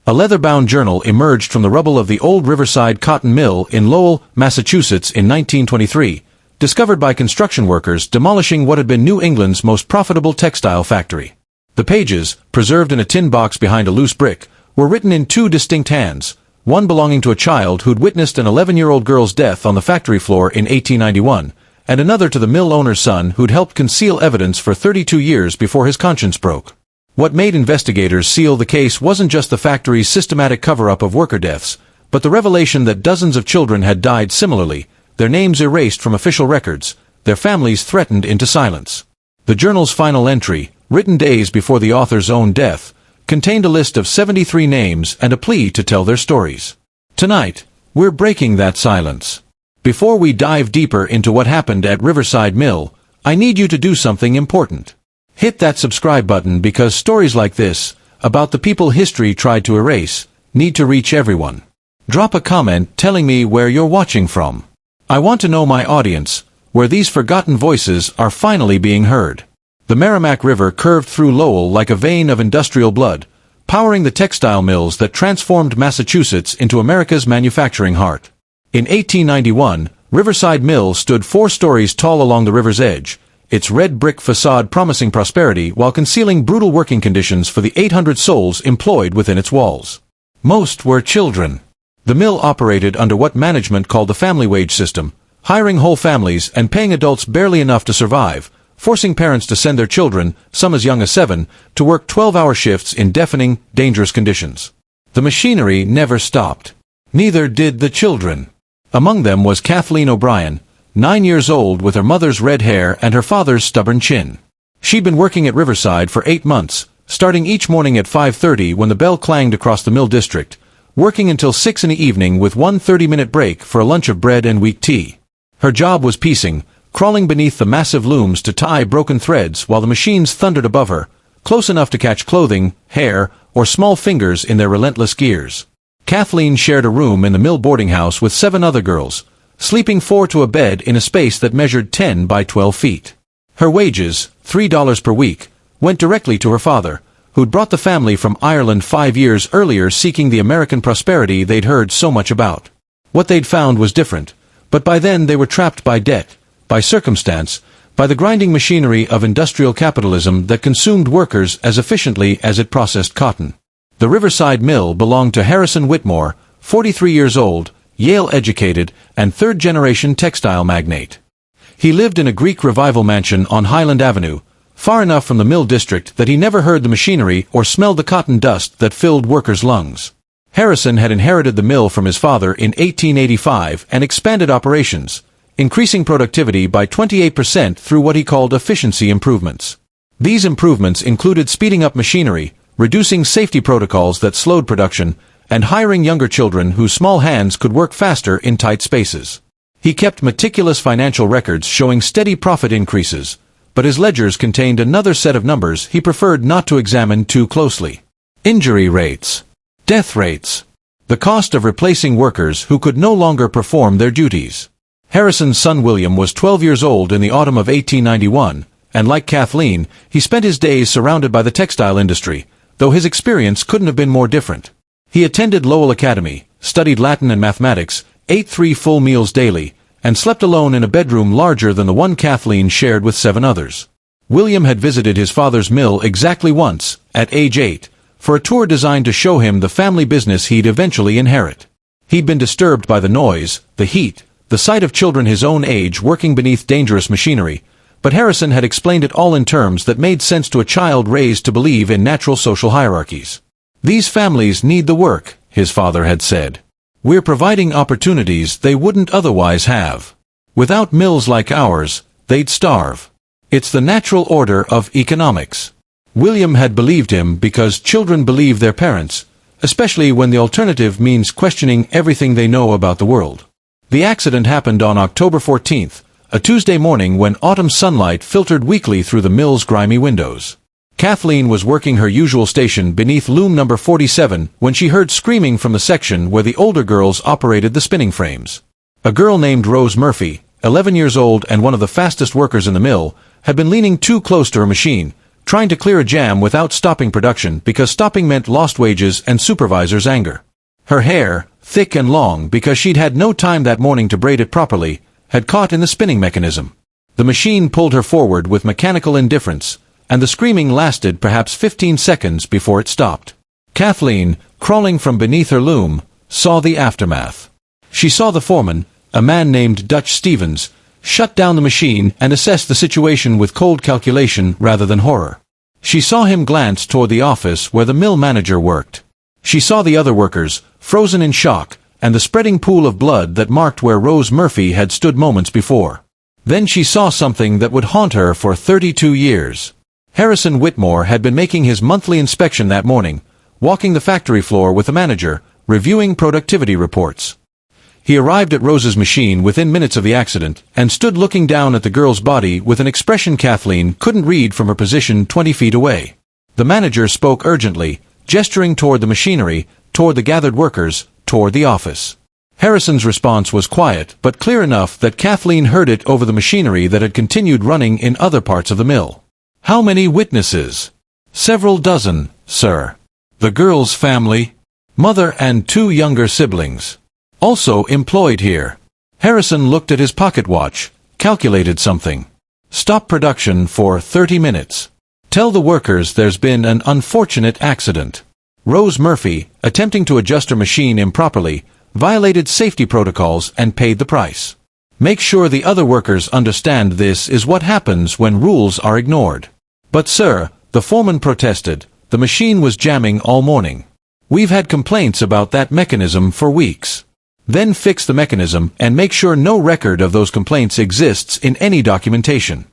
A leather-bound journal emerged from the rubble of the old Riverside Cotton Mill in Lowell, Massachusetts in 1923, discovered by construction workers demolishing what had been New England's most profitable textile factory. The pages, preserved in a tin box behind a loose brick, were written in two distinct hands, one belonging to a child who'd witnessed an 11-year-old girl's death on the factory floor in 1891, and another to the mill owner's son who'd helped conceal evidence for 32 years before his conscience broke. What made investigators seal the case wasn't just the factory's systematic cover-up of worker deaths, but the revelation that dozens of children had died similarly, their names erased from official records, their families threatened into silence. The journal's final entry, written days before the author's own death, contained a list of 73 names and a plea to tell their stories. Tonight, we're breaking that silence. Before we dive deeper into what happened at Riverside Mill, I need you to do something important. Hit that subscribe button because stories like this, about the people history tried to erase, need to reach everyone. Drop a comment telling me where you're watching from. I want to know my audience, where these forgotten voices are finally being heard. The Merrimack River curved through Lowell like a vein of industrial blood, powering the textile mills that transformed Massachusetts into America's manufacturing heart. In 1891, Riverside Mill stood 4 stories tall along the river's edge, its red brick facade promising prosperity while concealing brutal working conditions for the 800 souls employed within its walls. Most were children. The mill operated under what management called the family wage system, hiring whole families and paying adults barely enough to survive, forcing parents to send their children, some as young as 7, to work 12-hour shifts in deafening, dangerous conditions. The machinery never stopped. Neither did the children. Among them was Kathleen O'Brien, 9 years old with her mother's red hair and her father's stubborn chin. She'd been working at Riverside for 8 months, starting each morning at 5:30 when the bell clanged across the mill district, working until 6 in the evening with one 30-minute break for a lunch of bread and weak tea. Her job was piecing, crawling beneath the massive looms to tie broken threads while the machines thundered above her, close enough to catch clothing, hair, or small fingers in their relentless gears. Kathleen shared a room in the mill boarding house with 7 other girls, sleeping 4 to a bed in a space that measured 10 by 12 feet. Her wages, $3 per week, went directly to her father, who'd brought the family from Ireland 5 years earlier seeking the American prosperity they'd heard so much about. What they'd found was different, but by then they were trapped by debt, by circumstance, by the grinding machinery of industrial capitalism that consumed workers as efficiently as it processed cotton. The Riverside Mill belonged to Harrison Whitmore, 43 years old, Yale-educated, and third-generation textile magnate. He lived in a Greek Revival mansion on Highland Avenue, far enough from the mill district that he never heard the machinery or smelled the cotton dust that filled workers' lungs. Harrison had inherited the mill from his father in 1885 and expanded operations, increasing productivity by 28% through what he called efficiency improvements. These improvements included speeding up machinery, reducing safety protocols that slowed production, and hiring younger children whose small hands could work faster in tight spaces. He kept meticulous financial records showing steady profit increases, but his ledgers contained another set of numbers he preferred not to examine too closely. Injury rates. Death rates. The cost of replacing workers who could no longer perform their duties. Harrison's son William was 12 years old in the autumn of 1891, and like Kathleen, he spent his days surrounded by the textile industry, though his experience couldn't have been more different. He attended Lowell Academy, studied Latin and mathematics, ate 3 full meals daily, and slept alone in a bedroom larger than the one Kathleen shared with 7 others. William had visited his father's mill exactly once, at age 8, for a tour designed to show him the family business he'd eventually inherit. He'd been disturbed by the noise, the heat, the sight of children his own age working beneath dangerous machinery, but Harrison had explained it all in terms that made sense to a child raised to believe in natural social hierarchies. "These families need the work," his father had said. "We're providing opportunities they wouldn't otherwise have. Without mills like ours, they'd starve. It's the natural order of economics." William had believed him because children believe their parents, especially when the alternative means questioning everything they know about the world. The accident happened on October 14th, a Tuesday morning when autumn sunlight filtered weakly through the mill's grimy windows. Kathleen was working her usual station beneath loom number 47 when she heard screaming from the section where the older girls operated the spinning frames. A girl named Rose Murphy, 11 years old and one of the fastest workers in the mill, had been leaning too close to her machine, trying to clear a jam without stopping production because stopping meant lost wages and supervisor's anger. Her hair, thick and long because she'd had no time that morning to braid it properly, had caught in the spinning mechanism. The machine pulled her forward with mechanical indifference, and the screaming lasted perhaps 15 seconds before it stopped. Kathleen, crawling from beneath her loom, saw the aftermath. She saw the foreman, a man named Dutch Stevens, shut down the machine and assess the situation with cold calculation rather than horror. She saw him glance toward the office where the mill manager worked. She saw the other workers, frozen in shock, and the spreading pool of blood that marked where Rose Murphy had stood moments before. Then she saw something that would haunt her for 32 years. Harrison Whitmore had been making his monthly inspection that morning, walking the factory floor with the manager, reviewing productivity reports. He arrived at Rose's machine within minutes of the accident, and stood looking down at the girl's body with an expression Kathleen couldn't read from her position 20 feet away. The manager spoke urgently, gesturing toward the machinery, toward the gathered workers, toward the office. Harrison's response was quiet, but clear enough that Kathleen heard it over the machinery that had continued running in other parts of the mill. "How many witnesses?" "Several dozen, sir. The girl's family, mother and 2 younger siblings, also employed here." Harrison looked at his pocket watch, calculated something. "Stop production for 30 minutes. Tell the workers there's been an unfortunate accident. Rose Murphy, attempting to adjust her machine improperly, violated safety protocols and paid the price. Make sure the other workers understand this is what happens when rules are ignored." "But sir," the foreman protested, "the machine was jamming all morning. We've had complaints about that mechanism for weeks." "Then fix the mechanism and make sure no record of those complaints exists in any documentation.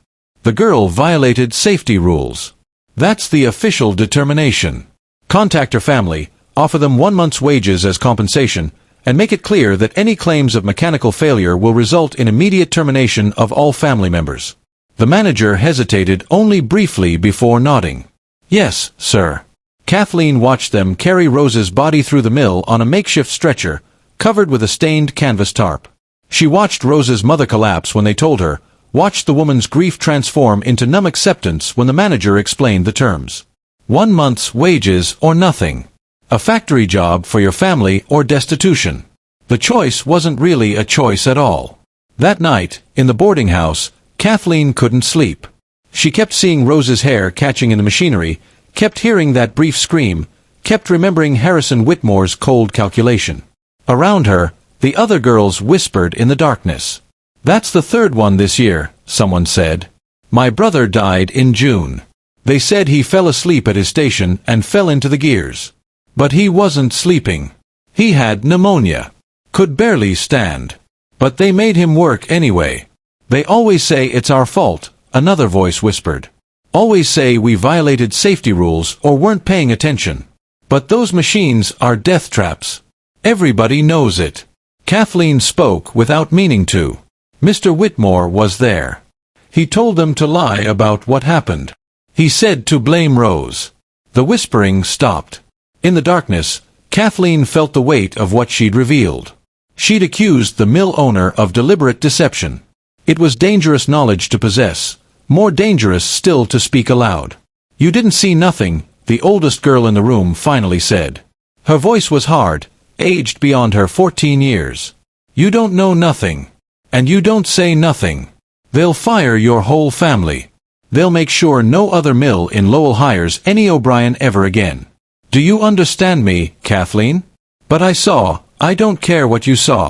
The girl violated safety rules. That's the official determination. Contact her family, offer them 1 month's wages as compensation, and make it clear that any claims of mechanical failure will result in immediate termination of all family members." The manager hesitated only briefly before nodding. "Yes, sir." Kathleen watched them carry Rose's body through the mill on a makeshift stretcher, covered with a stained canvas tarp. She watched Rose's mother collapse when they told her, watched the woman's grief transform into numb acceptance when the manager explained the terms. 1 month's wages or nothing. A factory job for your family or destitution. The choice wasn't really a choice at all. That night, in the boarding house, Kathleen couldn't sleep. She kept seeing Rose's hair catching in the machinery, kept hearing that brief scream, kept remembering Harrison Whitmore's cold calculation. Around her, the other girls whispered in the darkness. "That's the 3rd one this year," someone said. "My brother died in June. They said he fell asleep at his station and fell into the gears. But he wasn't sleeping. He had pneumonia. Could barely stand. But they made him work anyway. They always say it's our fault," another voice whispered. "Always say we violated safety rules or weren't paying attention. But those machines are death traps. Everybody knows it." Kathleen spoke without meaning to. "Mr. Whitmore was there. He told them to lie about what happened. He said to blame Rose." The whispering stopped. In the darkness, Kathleen felt the weight of what she'd revealed. She'd accused the mill owner of deliberate deception. It was dangerous knowledge to possess, more dangerous still to speak aloud. "You didn't see nothing," the oldest girl in the room finally said. Her voice was hard, aged beyond her 14 years. "You don't know nothing. And you don't say nothing. They'll fire your whole family. They'll make sure no other mill in Lowell hires any O'Brien ever again. Do you understand me, Kathleen? But I don't care what you saw.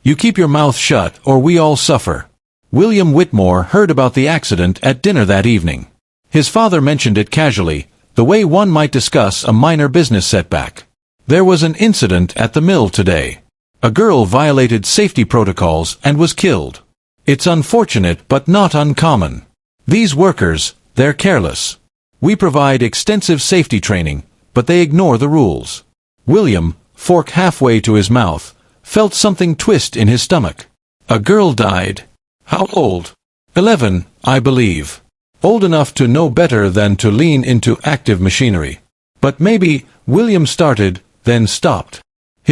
You keep your mouth shut or we all suffer." William Whitmore heard about the accident at dinner that evening. His father mentioned it casually, the way one might discuss a minor business setback. "There was an incident at the mill today. A girl violated safety protocols and was killed. It's unfortunate but not uncommon. These workers, they're careless. We provide extensive safety training, but they ignore the rules." William, fork halfway to his mouth, felt something twist in his stomach. "A girl died. How old?" 11, I believe. Old enough to know better than to lean into active machinery. "But maybe," William started, then stopped.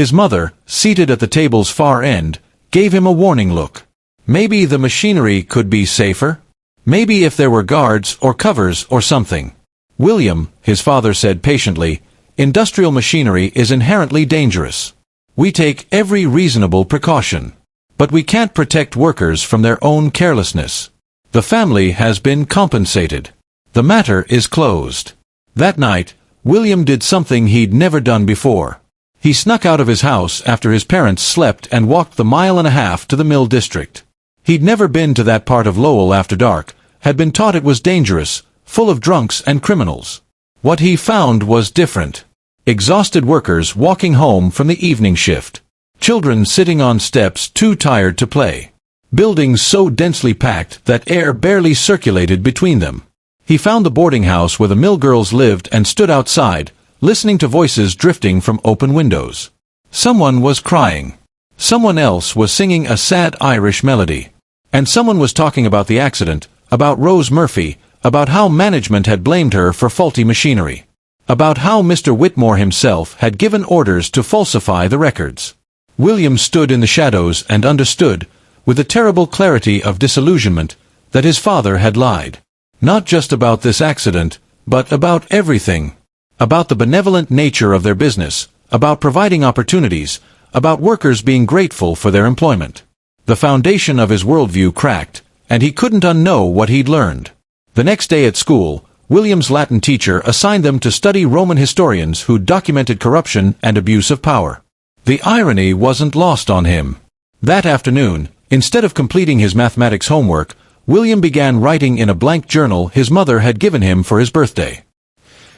His mother, seated at the table's far end, gave him a warning look. Maybe the machinery could be safer? Maybe if there were guards or covers or something. "William," his father said patiently, "industrial machinery is inherently dangerous. We take every reasonable precaution. But we can't protect workers from their own carelessness. The family has been compensated. The matter is closed." That night, William did something he'd never done before. He snuck out of his house after his parents slept and walked the 1.5 miles to the mill district. He'd never been to that part of Lowell after dark, had been taught it was dangerous, full of drunks and criminals. What he found was different. Exhausted workers walking home from the evening shift. Children sitting on steps too tired to play. Buildings so densely packed that air barely circulated between them. He found the boarding house where the mill girls lived and stood outside, listening to voices drifting from open windows. Someone was crying. Someone else was singing a sad Irish melody. And someone was talking about the accident, about Rose Murphy, about how management had blamed her for faulty machinery. About how Mr. Whitmore himself had given orders to falsify the records. William stood in the shadows and understood, with a terrible clarity of disillusionment, that his father had lied. Not just about this accident, but about everything. About the benevolent nature of their business, about providing opportunities, about workers being grateful for their employment. The foundation of his worldview cracked, and he couldn't unknow what he'd learned. The next day at school, William's Latin teacher assigned them to study Roman historians who documented corruption and abuse of power. The irony wasn't lost on him. That afternoon, instead of completing his mathematics homework, William began writing in a blank journal his mother had given him for his birthday.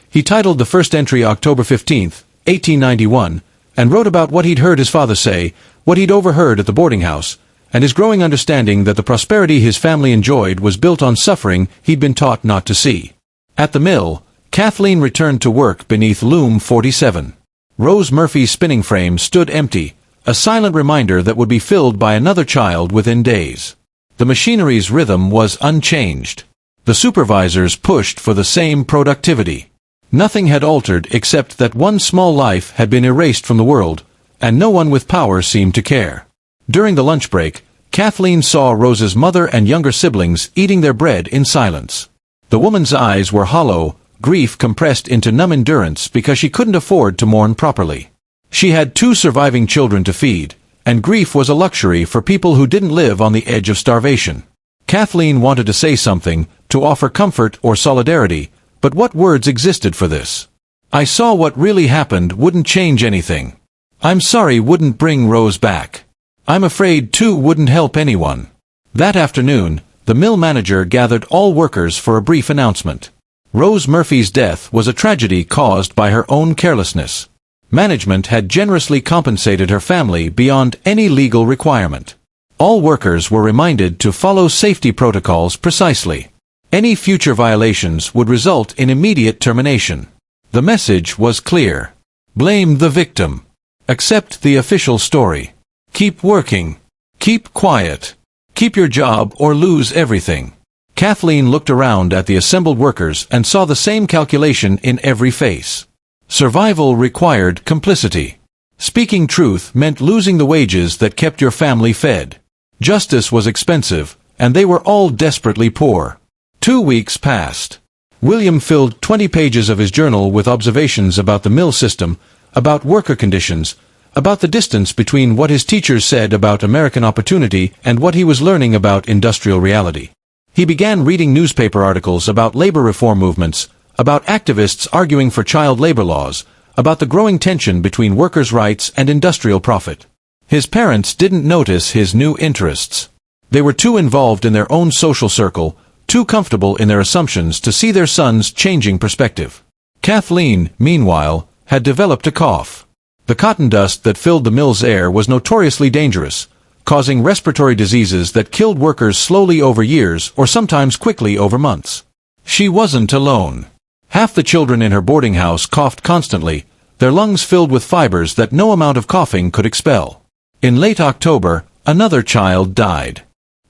He titled the first entry October 15th, 1891, and wrote about what he'd heard his father say, what he'd overheard at the boarding house, and his growing understanding that the prosperity his family enjoyed was built on suffering he'd been taught not to see. At the mill, Kathleen returned to work beneath loom 47. Rose Murphy's spinning frame stood empty, a silent reminder that would be filled by another child within days. The machinery's rhythm was unchanged. The supervisors pushed for the same productivity. Nothing had altered except that one small life had been erased from the world, and no one with power seemed to care. During the lunch break, Kathleen saw Rose's mother and younger siblings eating their bread in silence. The woman's eyes were hollow, grief compressed into numb endurance because she couldn't afford to mourn properly. She had 2 surviving children to feed, and grief was a luxury for people who didn't live on the edge of starvation. Kathleen wanted to say something, to offer comfort or solidarity, but what words existed for this? "I saw what really happened wouldn't change anything. I'm sorry wouldn't bring Rose back. I'm afraid 2 wouldn't help anyone." That afternoon, the mill manager gathered all workers for a brief announcement. Rose Murphy's death was a tragedy caused by her own carelessness. Management had generously compensated her family beyond any legal requirement. All workers were reminded to follow safety protocols precisely. Any future violations would result in immediate termination. The message was clear. Blame the victim. Accept the official story. Keep working. Keep quiet. Keep your job or lose everything. Kathleen looked around at the assembled workers and saw the same calculation in every face. Survival required complicity. Speaking truth meant losing the wages that kept your family fed. Justice was expensive, and they were all desperately poor. 2 weeks passed. William filled 20 pages of his journal with observations about the mill system, about worker conditions, about the distance between what his teachers said about American opportunity and what he was learning about industrial reality. He began reading newspaper articles about labor reform movements, about activists arguing for child labor laws, about the growing tension between workers' rights and industrial profit. His parents didn't notice his new interests. They were too involved in their own social circle, too comfortable in their assumptions to see their son's changing perspective. Kathleen, meanwhile, had developed a cough. The cotton dust that filled the mill's air was notoriously dangerous, causing respiratory diseases that killed workers slowly over years or sometimes quickly over months. She wasn't alone. Half the children in her boarding house coughed constantly, their lungs filled with fibers that no amount of coughing could expel. In late October, another child died.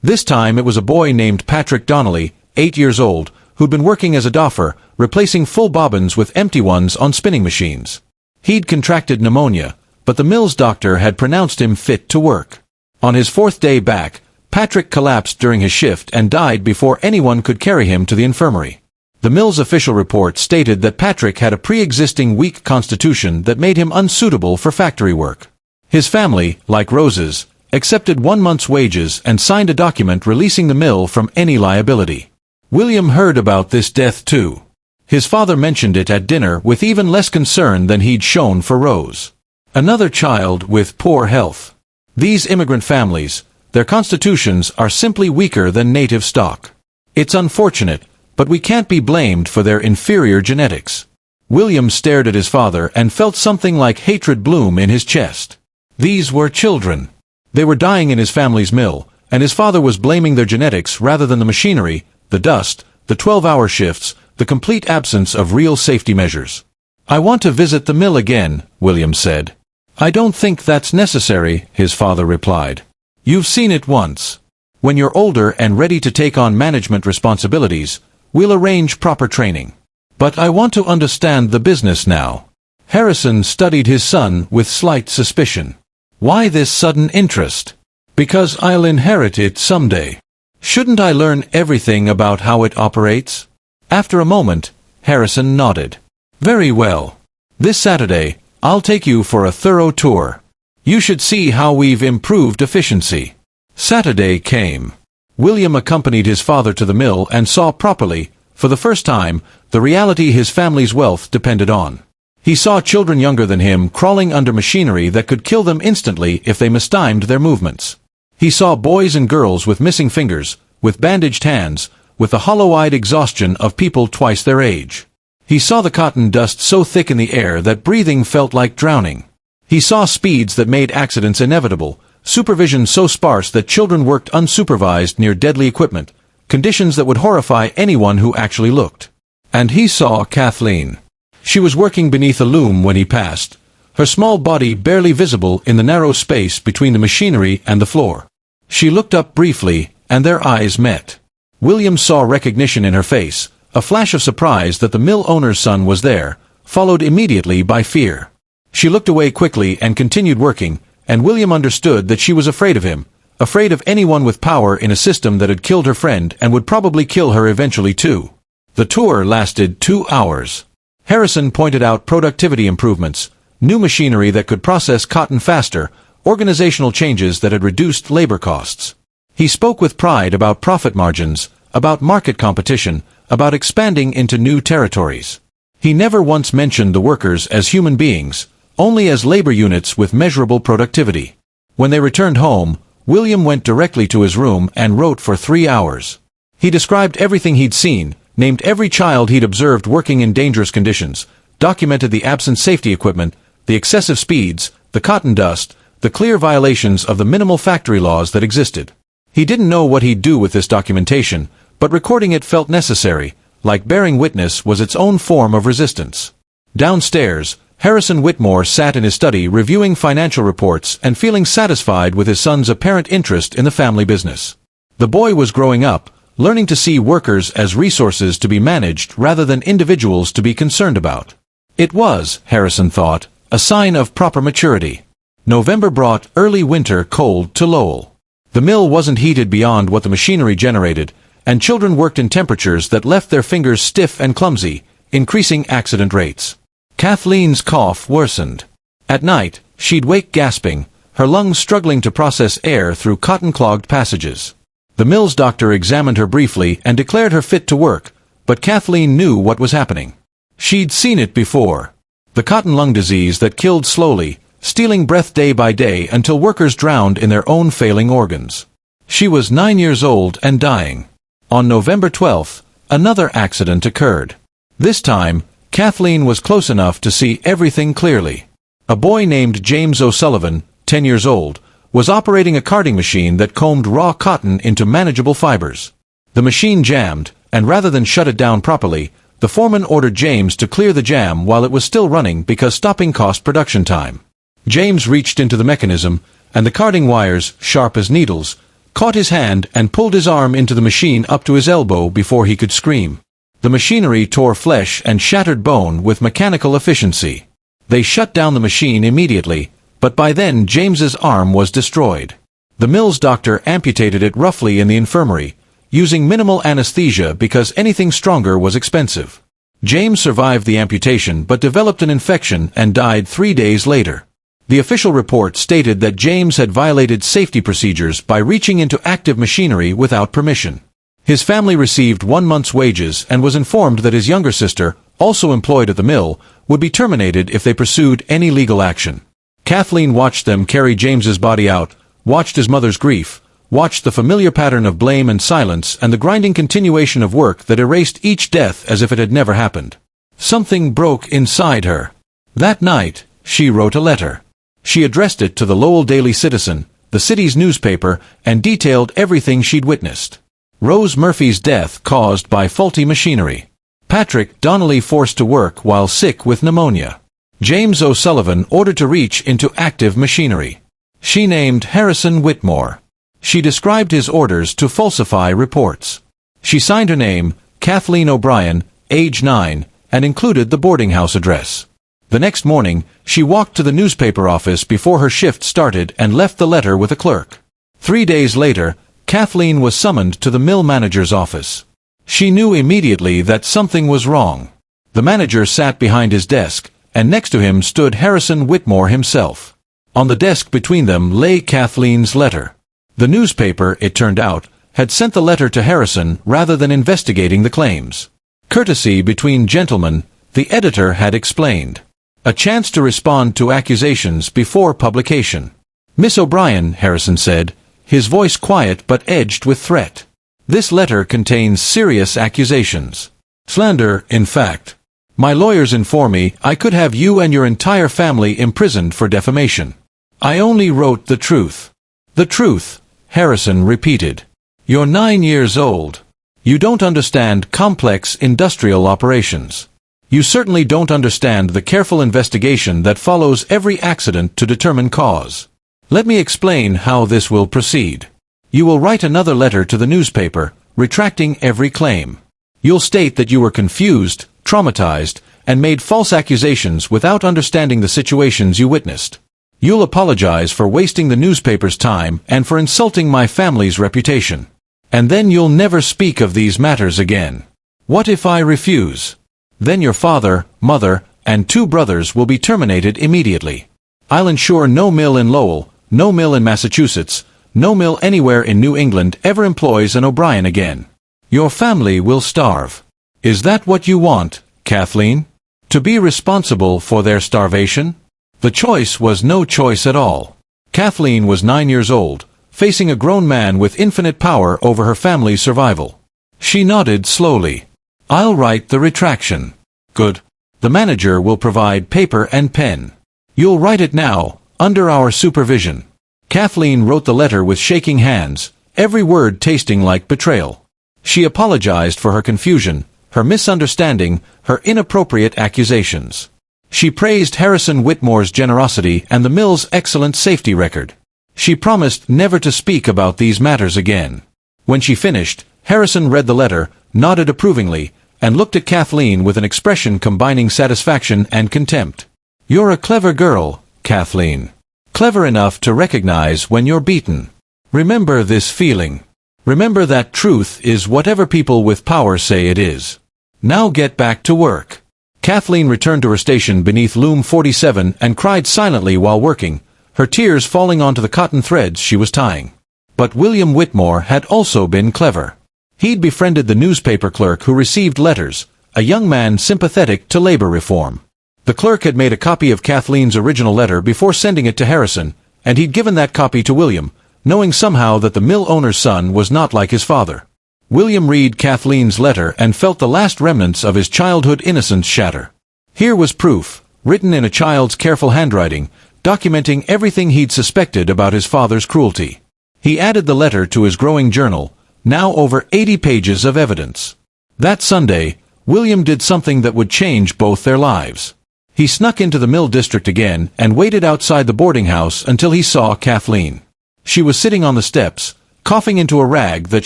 This time it was a boy named Patrick Donnelly, 8 years old, who'd been working as a doffer, replacing full bobbins with empty ones on spinning machines. He'd contracted pneumonia, but the mill's doctor had pronounced him fit to work. On his 4th day back, Patrick collapsed during his shift and died before anyone could carry him to the infirmary. The mill's official report stated that Patrick had a pre-existing weak constitution that made him unsuitable for factory work. His family, like Rose's, accepted 1 month's wages and signed a document releasing the mill from any liability. William heard about this death too. His father mentioned it at dinner with even less concern than he'd shown for Rose. Another child with poor health. These immigrant families, their constitutions are simply weaker than native stock. It's unfortunate, but we can't be blamed for their inferior genetics. William stared at his father and felt something like hatred bloom in his chest. These were children. They were dying in his family's mill, and his father was blaming their genetics rather than the machinery, the dust, the 12-hour shifts, the complete absence of real safety measures. "I want to visit the mill again," William said. "I don't think that's necessary," his father replied. "You've seen it once. When you're older and ready to take on management responsibilities, we'll arrange proper training. But I want to understand the business now." Harrison studied his son with slight suspicion. "Why this sudden interest?" "Because I'll inherit it someday. Shouldn't I learn everything about how it operates?" After a moment, Harrison nodded. "Very well. This Saturday, I'll take you for a thorough tour. You should see how we've improved efficiency." Saturday came. William accompanied his father to the mill and saw properly, for the first time, the reality his family's wealth depended on. He saw children younger than him crawling under machinery that could kill them instantly if they mistimed their movements. He saw boys and girls with missing fingers, with bandaged hands, with the hollow-eyed exhaustion of people twice their age. He saw the cotton dust so thick in the air that breathing felt like drowning. He saw speeds that made accidents inevitable, supervision so sparse that children worked unsupervised near deadly equipment, conditions that would horrify anyone who actually looked. And he saw Kathleen. She was working beneath a loom when he passed, her small body barely visible in the narrow space between the machinery and the floor. She looked up briefly, and their eyes met. William saw recognition in her face, a flash of surprise that the mill owner's son was there, followed immediately by fear. She looked away quickly and continued working, and William understood that she was afraid of him, afraid of anyone with power in a system that had killed her friend and would probably kill her eventually too. The tour lasted 2 hours. Harrison pointed out productivity improvements, new machinery that could process cotton faster, organizational changes that had reduced labor costs. He spoke with pride about profit margins, about market competition, about expanding into new territories. He never once mentioned the workers as human beings, only as labor units with measurable productivity. When they returned home, William went directly to his room and wrote for 3 hours. He described everything he'd seen, named every child he'd observed working in dangerous conditions, documented the absent safety equipment, the excessive speeds, the cotton dust, the clear violations of the minimal factory laws that existed. He didn't know what he'd do with this documentation, but recording it felt necessary, like bearing witness was its own form of resistance. Downstairs, Harrison Whitmore sat in his study reviewing financial reports and feeling satisfied with his son's apparent interest in the family business. The boy was growing up, learning to see workers as resources to be managed rather than individuals to be concerned about. It was, Harrison thought, a sign of proper maturity. November brought early winter cold to Lowell. The mill wasn't heated beyond what the machinery generated, and children worked in temperatures that left their fingers stiff and clumsy, increasing accident rates. Kathleen's cough worsened. At night, she'd wake gasping, her lungs struggling to process air through cotton-clogged passages. The mill's doctor examined her briefly and declared her fit to work, but Kathleen knew what was happening. She'd seen it before. The cotton lung disease that killed slowly, stealing breath day by day until workers drowned in their own failing organs. She was 9 years old and dying. On November 12th, another accident occurred. This time, Kathleen was close enough to see everything clearly. A boy named James O'Sullivan, 10 years old, was operating a carding machine that combed raw cotton into manageable fibers. The machine jammed, and rather than shut it down properly, the foreman ordered James to clear the jam while it was still running because stopping cost production time. James reached into the mechanism, and the carding wires, sharp as needles, caught his hand and pulled his arm into the machine up to his elbow before he could scream. The machinery tore flesh and shattered bone with mechanical efficiency. They shut down the machine immediately, but by then James's arm was destroyed. The mill's doctor amputated it roughly in the infirmary, using minimal anesthesia because anything stronger was expensive. James survived the amputation but developed an infection and died 3 days later. The official report stated that James had violated safety procedures by reaching into active machinery without permission. His family received 1 month's wages and was informed that his younger sister, also employed at the mill, would be terminated if they pursued any legal action. Kathleen watched them carry James's body out, watched his mother's grief, watched the familiar pattern of blame and silence and the grinding continuation of work that erased each death as if it had never happened. Something broke inside her. That night, she wrote a letter. She addressed it to the Lowell Daily Citizen, the city's newspaper, and detailed everything she'd witnessed. Rose Murphy's death caused by faulty machinery. Patrick Donnelly forced to work while sick with pneumonia. James O'Sullivan ordered to reach into active machinery. She named Harrison Whitmore. She described his orders to falsify reports. She signed her name, Kathleen O'Brien, age 9, and included the boarding house address. The next morning, she walked to the newspaper office before her shift started and left the letter with a clerk. 3 days later, Kathleen was summoned to the mill manager's office. She knew immediately that something was wrong. The manager sat behind his desk, and next to him stood Harrison Whitmore himself. On the desk between them lay Kathleen's letter. The newspaper, it turned out, had sent the letter to Harrison rather than investigating the claims. Courtesy between gentlemen, the editor had explained. A chance to respond to accusations before publication. "Miss O'Brien," Harrison said, his voice quiet but edged with threat. "This letter contains serious accusations. Slander, in fact. My lawyers inform me I could have you and your entire family imprisoned for defamation. I only wrote the truth." "The truth," Harrison repeated. "You're 9 years old. You don't understand complex industrial operations. You certainly don't understand the careful investigation that follows every accident to determine cause. Let me explain how this will proceed. You will write another letter to the newspaper, retracting every claim. You'll state that you were confused, traumatized, and made false accusations without understanding the situations you witnessed. You'll apologize for wasting the newspaper's time and for insulting my family's reputation. And then you'll never speak of these matters again. What if I refuse? Then your father, mother, and 2 brothers will be terminated immediately. I'll ensure no mill in Lowell, no mill in Massachusetts, no mill anywhere in New England ever employs an O'Brien again. Your family will starve. Is that what you want, Kathleen? To be responsible for their starvation?" The choice was no choice at all. Kathleen was 9 years old, facing a grown man with infinite power over her family's survival. She nodded slowly. "I'll write the retraction." "Good. The manager will provide paper and pen. You'll write it now, under our supervision." Kathleen wrote the letter with shaking hands, every word tasting like betrayal. She apologized for her confusion, her misunderstanding, her inappropriate accusations. She praised Harrison Whitmore's generosity and the mill's excellent safety record. She promised never to speak about these matters again. When she finished, Harrison read the letter, nodded approvingly, and looked at Kathleen with an expression combining satisfaction and contempt. "You're a clever girl, Kathleen. Clever enough to recognize when you're beaten. Remember this feeling. Remember that truth is whatever people with power say it is. Now get back to work." Kathleen returned to her station beneath loom 47 and cried silently while working, her tears falling onto the cotton threads she was tying. But William Whitmore had also been clever. He'd befriended the newspaper clerk who received letters, a young man sympathetic to labor reform. The clerk had made a copy of Kathleen's original letter before sending it to Harrison, and he'd given that copy to William, knowing somehow that the mill owner's son was not like his father. William read Kathleen's letter and felt the last remnants of his childhood innocence shatter. Here was proof, written in a child's careful handwriting, documenting everything he'd suspected about his father's cruelty. He added the letter to his growing journal, now over 80 pages of evidence. That Sunday, William did something that would change both their lives. He snuck into the mill district again and waited outside the boarding house until he saw Kathleen. She was sitting on the steps, coughing into a rag that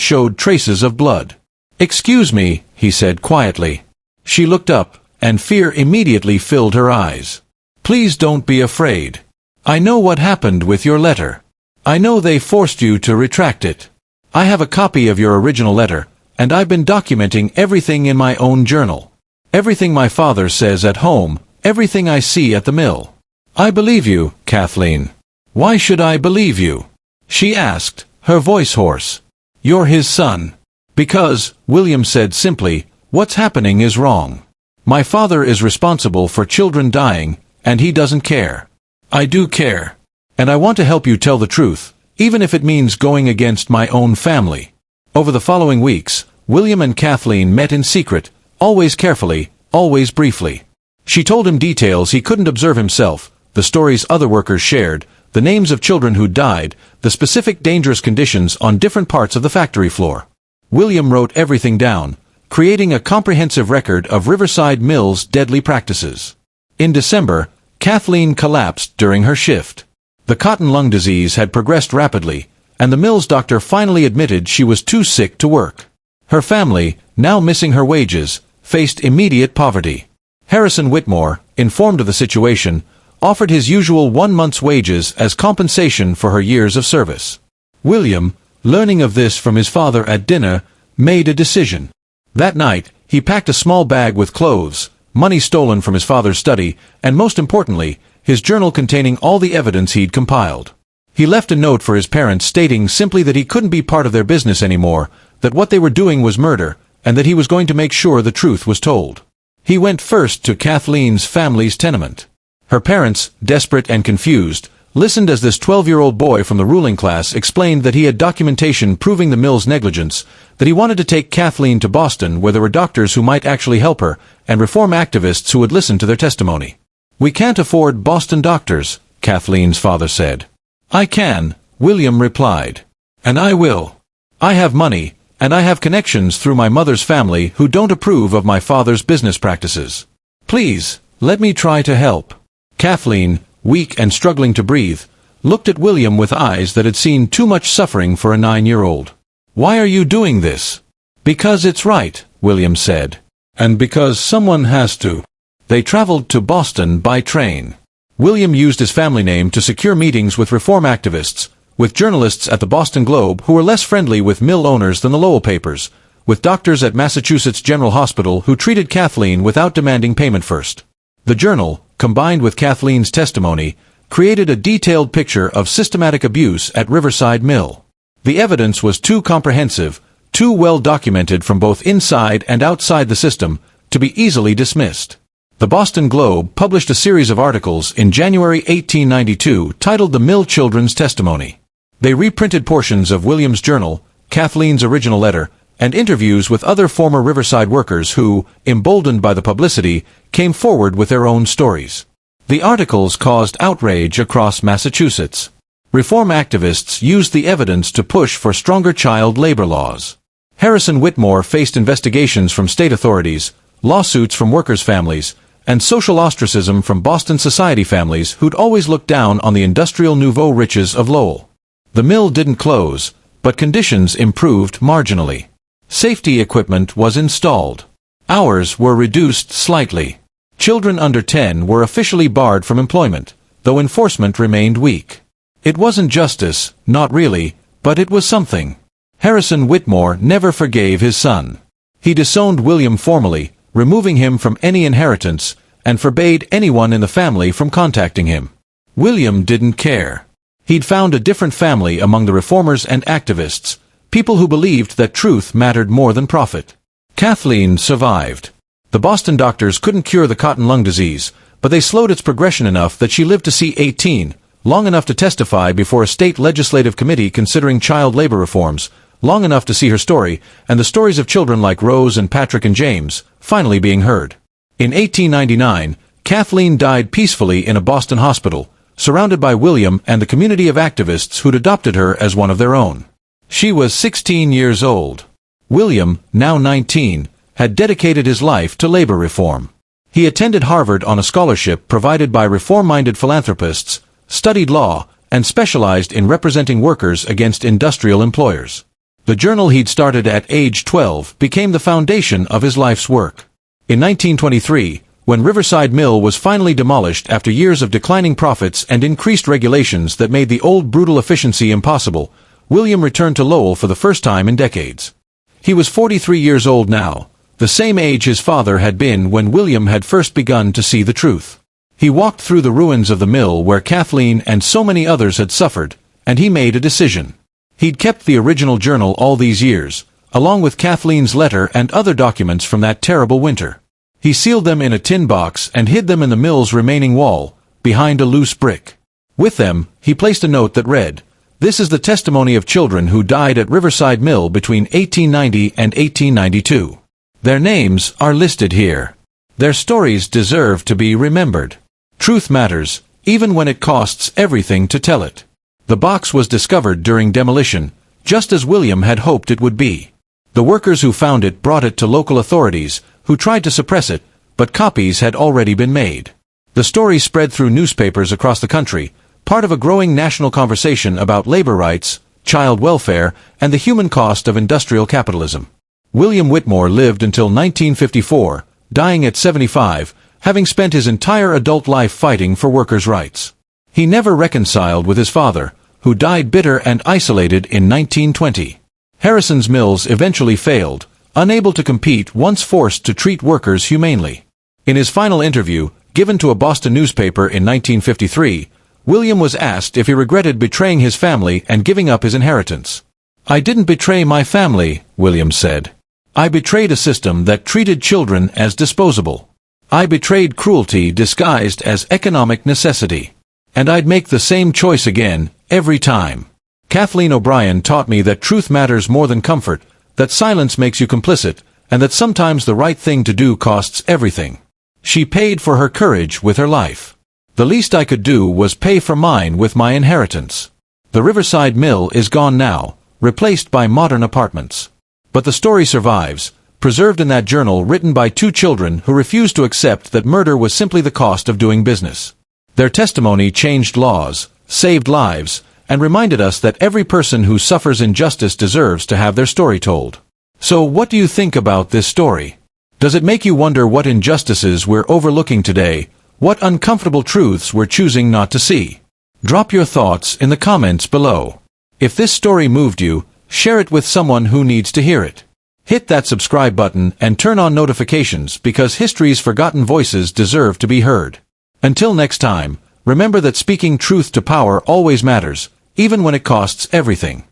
showed traces of blood. "Excuse me," he said quietly. She looked up, and fear immediately filled her eyes. "Please don't be afraid. I know what happened with your letter. I know they forced you to retract it. I have a copy of your original letter, and I've been documenting everything in my own journal. Everything my father says at home, everything I see at the mill. I believe you, Kathleen. Why should I believe you? She asked, her voice hoarse. You're his son. Because, William said simply, what's happening is wrong. My father is responsible for children dying, and he doesn't care. I do care. And I want to help you tell the truth, even if it means going against my own family. Over the following weeks, William and Kathleen met in secret, always carefully, always briefly. She told him details he couldn't observe himself, the stories other workers shared, the names of children who died, the specific dangerous conditions on different parts of the factory floor. William wrote everything down, creating a comprehensive record of Riverside Mill's deadly practices. In December, Kathleen collapsed during her shift. The cotton lung disease had progressed rapidly, and the mill's doctor finally admitted she was too sick to work. Her family, now missing her wages, faced immediate poverty. Harrison Whitmore, informed of the situation, offered his usual 1 month's wages as compensation for her years of service. William, learning of this from his father at dinner, made a decision. That night, he packed a small bag with clothes, money stolen from his father's study, and most importantly, his journal containing all the evidence he'd compiled. He left a note for his parents stating simply that he couldn't be part of their business anymore, that what they were doing was murder, and that he was going to make sure the truth was told. He went first to Kathleen's family's tenement. Her parents, desperate and confused, listened as this 12-year-old boy from the ruling class explained that he had documentation proving the mill's negligence, that he wanted to take Kathleen to Boston where there were doctors who might actually help her, and reform activists who would listen to their testimony. We can't afford Boston doctors, Kathleen's father said. I can, William replied. And I will. I have money, and I have connections through my mother's family who don't approve of my father's business practices. Please, let me try to help. Kathleen, weak and struggling to breathe, looked at William with eyes that had seen too much suffering for a 9-year-old. Why are you doing this? Because it's right, William said. And because someone has to. They traveled to Boston by train. William used his family name to secure meetings with reform activists, with journalists at the Boston Globe who were less friendly with mill owners than the Lowell papers, with doctors at Massachusetts General Hospital who treated Kathleen without demanding payment first. The journal, combined with Kathleen's testimony, created a detailed picture of systematic abuse at Riverside Mill. The evidence was too comprehensive, too well documented from both inside and outside the system, to be easily dismissed. The Boston Globe published a series of articles in January 1892 titled The Mill Children's Testimony. They reprinted portions of William's journal, Kathleen's original letter, and interviews with other former Riverside workers who, emboldened by the publicity, came forward with their own stories. The articles caused outrage across Massachusetts. Reform activists used the evidence to push for stronger child labor laws. Harrison Whitmore faced investigations from state authorities, lawsuits from workers' families, and social ostracism from Boston society families who'd always looked down on the industrial nouveau riches of Lowell. The mill didn't close, but conditions improved marginally. Safety equipment was installed. Hours were reduced slightly. Children under 10 were officially barred from employment, though enforcement remained weak. It wasn't justice, not really, but it was something. Harrison Whitmore never forgave his son. He disowned William formally, removing him from any inheritance, and forbade anyone in the family from contacting him. William didn't care. He'd found a different family among the reformers and activists, people who believed that truth mattered more than profit. Kathleen survived. The Boston doctors couldn't cure the cotton lung disease, but they slowed its progression enough that she lived to see 18, long enough to testify before a state legislative committee considering child labor reforms, long enough to see her story, and the stories of children like Rose and Patrick and James, finally being heard. In 1899, Kathleen died peacefully in a Boston hospital, surrounded by William and the community of activists who'd adopted her as one of their own. She was 16 years old. William, now 19, had dedicated his life to labor reform. He attended Harvard on a scholarship provided by reform-minded philanthropists, studied law, and specialized in representing workers against industrial employers. The journal he'd started at age 12 became the foundation of his life's work. In 1923, when Riverside Mill was finally demolished after years of declining profits and increased regulations that made the old brutal efficiency impossible, William returned to Lowell for the first time in decades. He was 43 years old now, the same age his father had been when William had first begun to see the truth. He walked through the ruins of the mill where Kathleen and so many others had suffered, and he made a decision. He'd kept the original journal all these years, along with Kathleen's letter and other documents from that terrible winter. He sealed them in a tin box and hid them in the mill's remaining wall, behind a loose brick. With them, he placed a note that read, "This is the testimony of children who died at Riverside Mill between 1890 and 1892. Their names are listed here. Their stories deserve to be remembered. Truth matters, even when it costs everything to tell it." The box was discovered during demolition, just as William had hoped it would be. The workers who found it brought it to local authorities, who tried to suppress it, but copies had already been made. The story spread through newspapers across the country, part of a growing national conversation about labor rights, child welfare, and the human cost of industrial capitalism. William Whitmore lived until 1954, dying at 75, having spent his entire adult life fighting for workers' rights. He never reconciled with his father, who died bitter and isolated in 1920. Harrison's mills eventually failed, unable to compete once forced to treat workers humanely. In his final interview, given to a Boston newspaper in 1953, William was asked if he regretted betraying his family and giving up his inheritance. "I didn't betray my family," William said. "I betrayed a system that treated children as disposable. I betrayed cruelty disguised as economic necessity. And I'd make the same choice again, every time." Kathleen O'Brien taught me that truth matters more than comfort, that silence makes you complicit, and that sometimes the right thing to do costs everything. She paid for her courage with her life. The least I could do was pay for mine with my inheritance. The Riverside Mill is gone now, replaced by modern apartments. But the story survives, preserved in that journal written by two children who refused to accept that murder was simply the cost of doing business. Their testimony changed laws, saved lives, and reminded us that every person who suffers injustice deserves to have their story told. So what do you think about this story? Does it make you wonder what injustices we're overlooking today, what uncomfortable truths we're choosing not to see? Drop your thoughts in the comments below. If this story moved you, share it with someone who needs to hear it. Hit that subscribe button and turn on notifications because history's forgotten voices deserve to be heard. Until next time, remember that speaking truth to power always matters, even when it costs everything.